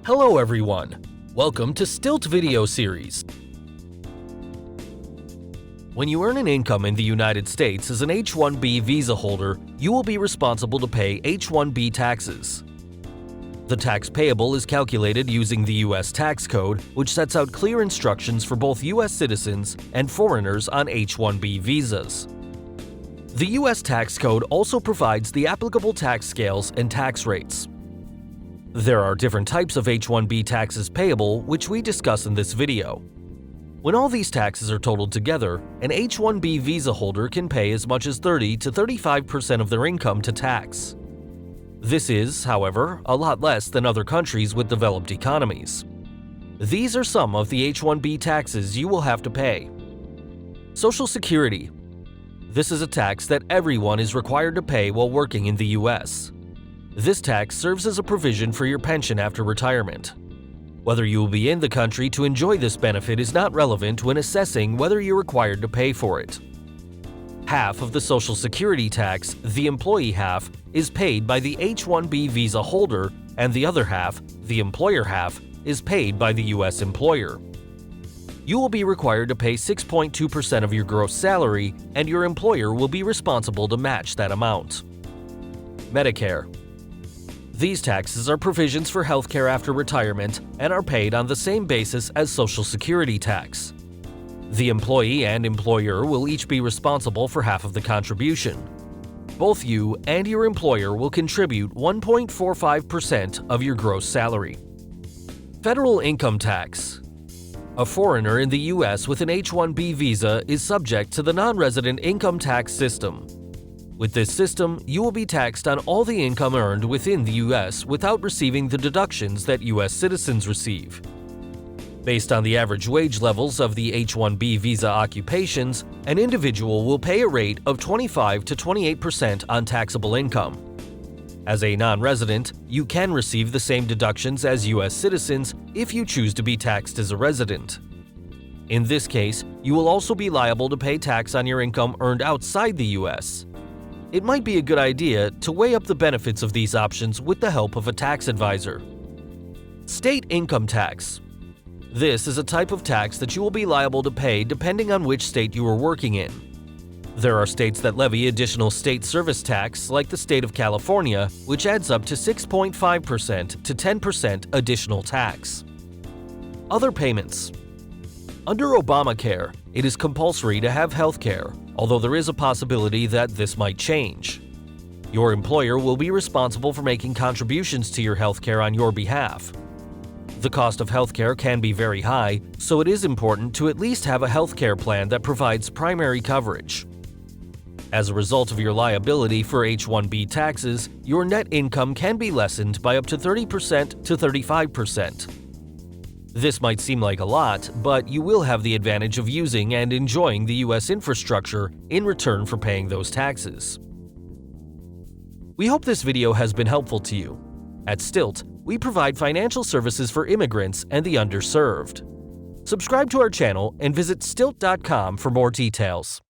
Hello everyone, welcome to Stilt Video Series. When you earn an income in the United States as an H1B visa holder, you will be responsible to pay H1B taxes. The tax payable is calculated using the U.S. tax code, which sets out clear instructions for both U.S. citizens and foreigners on H1B visas. The U.S. tax code also provides the applicable tax scales and tax rates. There are different types of H1B taxes payable, which we discuss in this video. When all these taxes are totaled together, an H1B visa holder can pay as much as 30 to 35% of their income to tax. This is, however, a lot less than other countries with developed economies. These are some of the H1B taxes you will have to pay. Social Security. This is a tax that everyone is required to pay while working in the U.S. This tax serves as a provision for your pension after retirement. Whether you will be in the country to enjoy this benefit is not relevant when assessing whether you're required to pay for it. Half of the Social Security tax, the employee half, is paid by the H-1B visa holder, and the other half, the employer half, is paid by the U.S. employer. You will be required to pay 6.2% of your gross salary, and your employer will be responsible to match that amount. Medicare. These taxes are provisions for healthcare after retirement and are paid on the same basis as Social Security tax. The employee and employer will each be responsible for half of the contribution. Both you and your employer will contribute 1.45% of your gross salary. Federal income tax. A foreigner in the U.S. with an H-1B visa is subject to the non-resident income tax system. With this system, you will be taxed on all the income earned within the U.S. without receiving the deductions that U.S. citizens receive. Based on the average wage levels of the H-1B visa occupations, an individual will pay a rate of 25 to 28% on taxable income. As a non-resident, you can receive the same deductions as U.S. citizens if you choose to be taxed as a resident. In this case, you will also be liable to pay tax on your income earned outside the U.S. It might be a good idea to weigh up the benefits of these options with the help of a tax advisor. State income tax. This is a type of tax that you will be liable to pay depending on which state you are working in. There are states that levy additional state service tax, like the state of California, which adds up to 6.5% to 10% additional tax. Other payments. Under Obamacare, it is compulsory to have health care, although there is a possibility that this might change. Your employer will be responsible for making contributions to your health care on your behalf. The cost of healthcare can be very high, so it is important to at least have a healthcare plan that provides primary coverage. As a result of your liability for H-1B taxes, your net income can be lessened by up to 30% to 35%. This might seem like a lot, but you will have the advantage of using and enjoying the U.S. infrastructure in return for paying those taxes. We hope this video has been helpful to you. At Stilt, we provide financial services for immigrants and the underserved. Subscribe to our channel and visit stilt.com for more details.